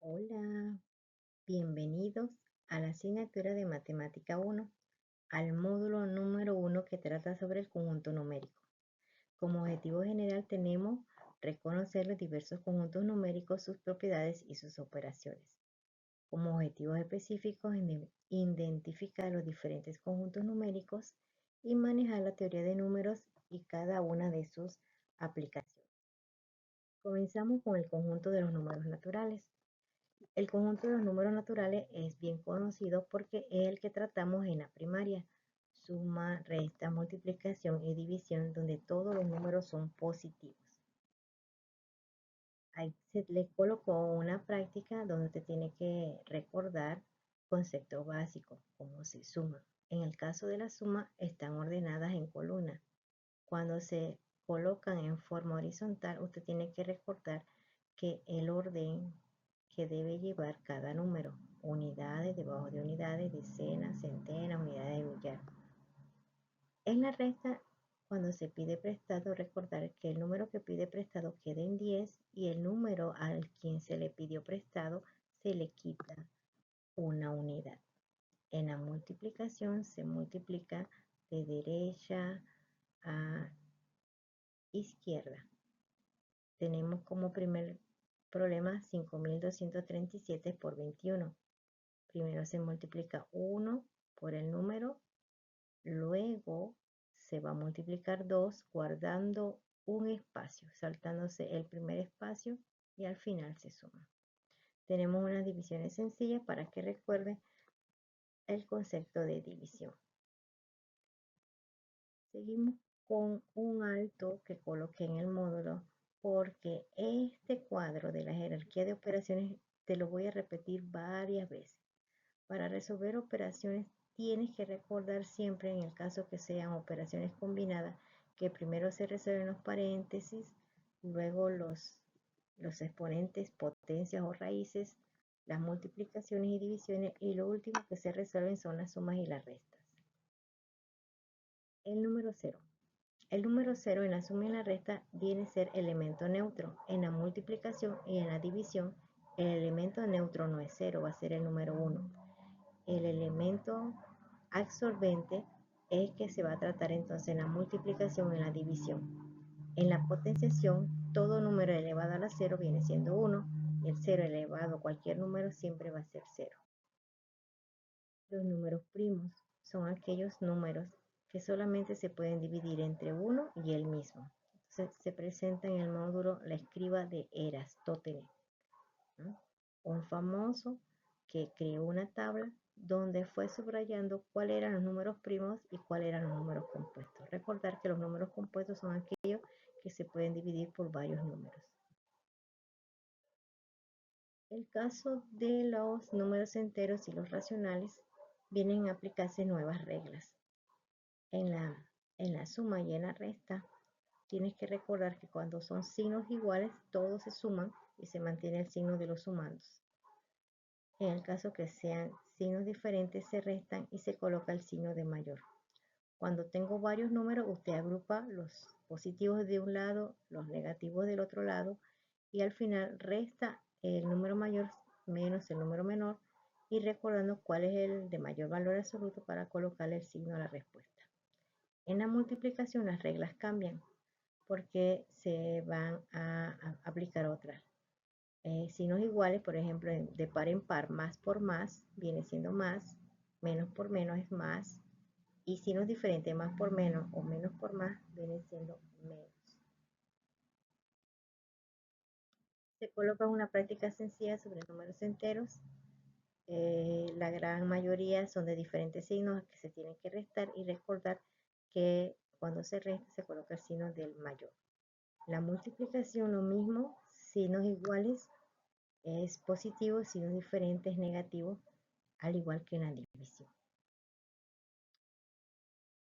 Hola, bienvenidos a la asignatura de Matemática 1, al módulo número 1 que trata sobre el conjunto numérico. Como objetivo general tenemos reconocer los diversos conjuntos numéricos, sus propiedades y sus operaciones. Como objetivos específicos, identificar los diferentes conjuntos numéricos y manejar la teoría de números y cada una de sus aplicaciones. Comenzamos con el conjunto de los números naturales. El conjunto de los números naturales es bien conocido porque es el que tratamos en la primaria. Suma, resta, multiplicación y división, donde todos los números son positivos. Ahí se le colocó una práctica donde te tiene que recordar conceptos básicos, como se suma. En el caso de la suma, están ordenadas en columnas. Cuando se colocan en forma horizontal, usted tiene que recordar que el orden que debe llevar cada número, unidades, debajo de unidades, decenas, centenas, unidades de millar. En la resta, cuando se pide prestado, recordar que el número que pide prestado queda en 10 y el número al quien se le pidió prestado se le quita una unidad. En la multiplicación se multiplica de derecha a izquierda. Tenemos como primer problema 5237 por 21. Primero se multiplica 1 por el número, luego se va a multiplicar 2 guardando un espacio, saltándose el primer espacio y al final se suma. Tenemos unas divisiones sencillas para que recuerden el concepto de división. Seguimos con un alto que coloqué en el módulo porque este cuadro de la jerarquía de operaciones te lo voy a repetir varias veces. Para resolver operaciones tienes que recordar siempre, en el caso que sean operaciones combinadas, que primero se resuelven los paréntesis, luego los exponentes, potencias o raíces, las multiplicaciones y divisiones, y lo último que se resuelven son las sumas y las restas. El número 0. El número 0 en la suma y en la resta viene a ser elemento neutro. En la multiplicación y en la división, el elemento neutro no es 0, va a ser el número 1. El elemento absorbente es que se va a tratar entonces en la multiplicación y en la división. En la potenciación, todo número elevado a la 0 viene siendo 1 y el 0 elevado a cualquier número siempre va a ser 0. Los números primos son aquellos números que solamente se pueden dividir entre uno y el mismo. Entonces, se presenta en el módulo la escriba de Eratóstenes, ¿no? Un famoso que creó una tabla donde fue subrayando cuáles eran los números primos y cuáles eran los números compuestos. Recordar que los números compuestos son aquellos que se pueden dividir por varios números. El caso de los números enteros y los racionales vienen a aplicarse nuevas reglas. En la suma y en la resta, tienes que recordar que cuando son signos iguales, todos se suman y se mantiene el signo de los sumandos. En el caso que sean signos diferentes, se restan y se coloca el signo de mayor. Cuando tengo varios números, usted agrupa los positivos de un lado, los negativos del otro lado, y al final resta el número mayor menos el número menor, y recordando cuál es el de mayor valor absoluto para colocarle el signo a la respuesta. En la multiplicación las reglas cambian porque se van a aplicar otras. Signos iguales, por ejemplo, de par en par, más por más viene siendo más, menos por menos es más, y signos diferentes, más por menos o menos por más, viene siendo menos. Se coloca una práctica sencilla sobre números enteros. La gran mayoría son de diferentes signos que se tienen que restar y recordar que cuando se resta se coloca el signo del mayor. La multiplicación lo mismo, signos iguales es positivo, signos diferentes negativo, al igual que en la división.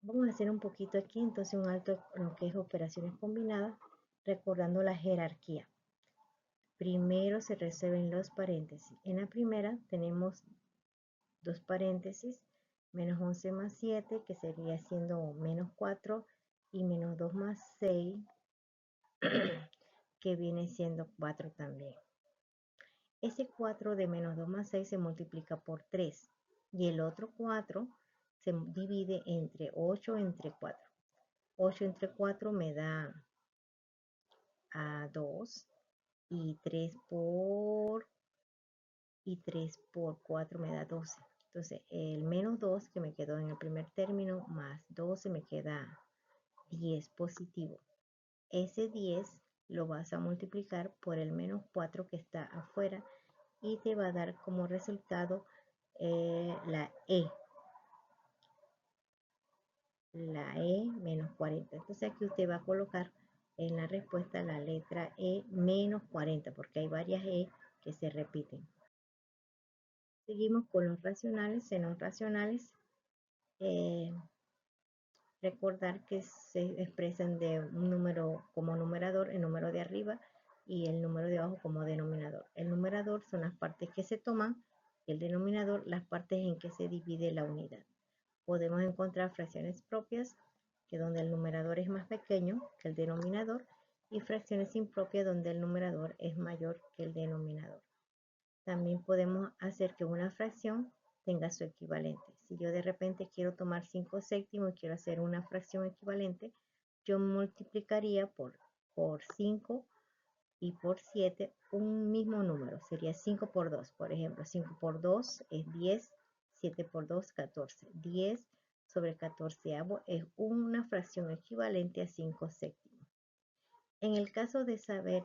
Vamos a hacer un poquito aquí, entonces un alto en lo que es operaciones combinadas, recordando la jerarquía. Primero se resuelven los paréntesis. En la primera tenemos dos paréntesis, menos 11 más 7, que sería siendo menos 4, y menos 2 más 6, que viene siendo 4 también. Ese 4 de menos 2 más 6 se multiplica por 3 y el otro 4 se divide entre 8 entre 4. 8 entre 4 me da a 2 y 3 por 4 me da 12. Entonces el menos 2 que me quedó en el primer término más 12 me queda 10 positivo. Ese 10 lo vas a multiplicar por el menos 4 que está afuera y te va a dar como resultado la E menos 40. Entonces aquí usted va a colocar en la respuesta la letra E menos 40 porque hay varias E que se repiten. Seguimos con los racionales, senos racionales. Recordar que se expresan de un número como numerador, el número de arriba, y el número de abajo como denominador. El numerador son las partes que se toman, y el denominador las partes en que se divide la unidad. Podemos encontrar fracciones propias, que donde el numerador es más pequeño que el denominador, y fracciones impropias donde el numerador es mayor que el denominador. También podemos hacer que una fracción tenga su equivalente. Si yo de repente quiero tomar 5 séptimos y quiero hacer una fracción equivalente, yo multiplicaría por 5 y por 7 un mismo número. Sería 5 por 2. Por ejemplo, 5 por 2 es 10, 7 por 2, 14. 10 sobre 14 es una fracción equivalente a 5 séptimos. En el caso de saber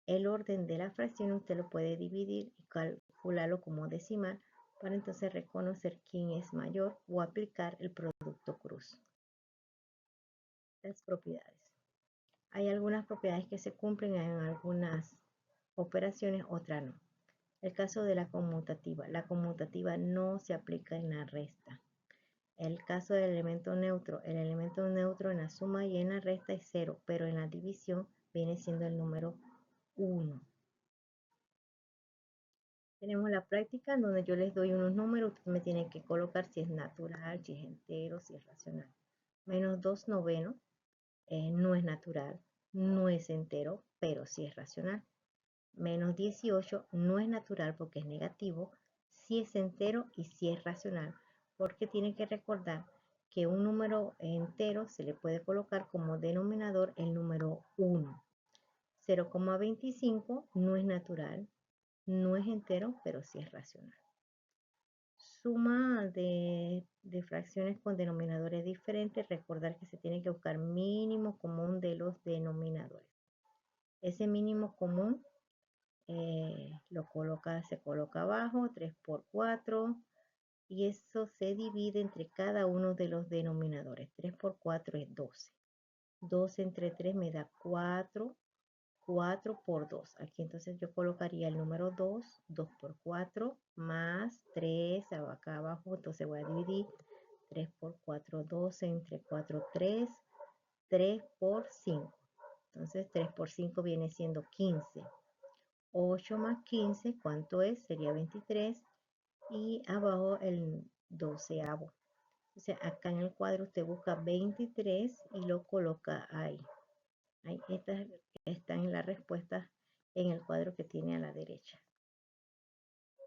el orden de la fracción, usted lo puede dividir y calcularlo como decimal para entonces reconocer quién es mayor o aplicar el producto cruz. Las propiedades. Hay algunas propiedades que se cumplen en algunas operaciones, otras no. El caso de la conmutativa. La conmutativa no se aplica en la resta. El caso del elemento neutro. El elemento neutro en la suma y en la resta es 0, pero en la división viene siendo el número 1. Tenemos la práctica en donde yo les doy unos números, usted me tiene que colocar si es natural, si es entero, si es racional. Menos 2 novenos no es natural, no es entero, pero sí es racional. Menos 18 no es natural porque es negativo, sí es entero y sí es racional, porque tiene que recordar que un número entero se le puede colocar como denominador el número 1. 0,25 no es natural, no es entero, pero sí es racional. Suma de fracciones con denominadores diferentes. Recordar que se tiene que buscar mínimo común de los denominadores. Ese mínimo común se coloca abajo, 3 por 4, y eso se divide entre cada uno de los denominadores. 3 por 4 es 12. 12 entre 3 me da 4. 4 por 2. Aquí entonces yo colocaría el número 2, 2 por 4, más 3, acá abajo, entonces voy a dividir 3 por 4, 12 entre 4, 3, 3 por 5. Entonces 3 por 5 viene siendo 15. 8 más 15, ¿cuánto es? Sería 23. Y abajo el 12avo. O sea, acá en el cuadro usted busca 23 y lo coloca ahí. Ahí están en las respuestas en el cuadro que tiene a la derecha.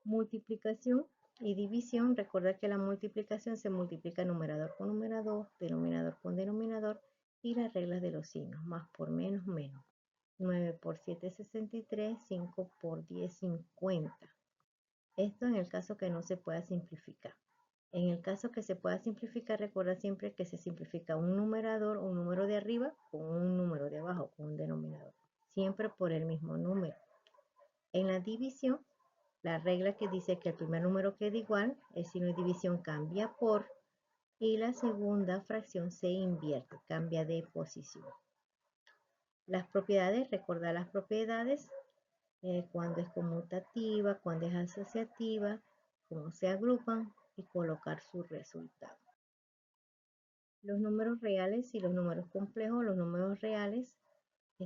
Multiplicación y división. Recuerda que la multiplicación se multiplica numerador con numerador, denominador con denominador y las reglas de los signos. Más por menos, menos. 9 por 7, 63. 5 por 10, 50. Esto en el caso que no se pueda simplificar. En el caso que se pueda simplificar, recuerda siempre que se simplifica un numerador o un número de arriba con un número de abajo, con un denominador. Siempre por el mismo número. En la división, la regla que dice que el primer número queda igual, el signo de división cambia por, y la segunda fracción se invierte, cambia de posición. Las propiedades, recordar las propiedades, cuando es conmutativa, cuando es asociativa, cómo se agrupan y colocar su resultado. Los números reales y los números complejos. Los números reales,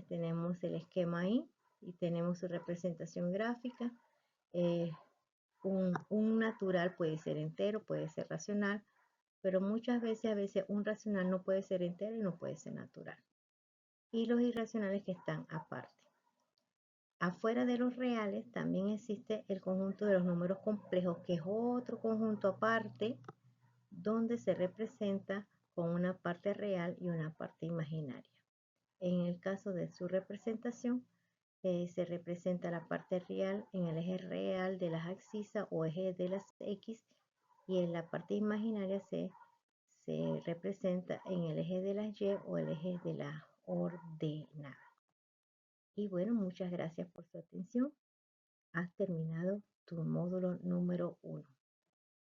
tenemos el esquema ahí y tenemos su representación gráfica. Un natural puede ser entero, puede ser racional, pero muchas veces un racional no puede ser entero y no puede ser natural. Y los irracionales que están aparte. Afuera de los reales también existe el conjunto de los números complejos, que es otro conjunto aparte donde se representa con una parte real y una parte imaginaria. En el caso de su representación, se representa la parte real en el eje real de las abscisas o eje de las X, y en la parte imaginaria se representa en el eje de las Y o el eje de las ordenadas. Y bueno, muchas gracias por su atención. Has terminado tu módulo número 1.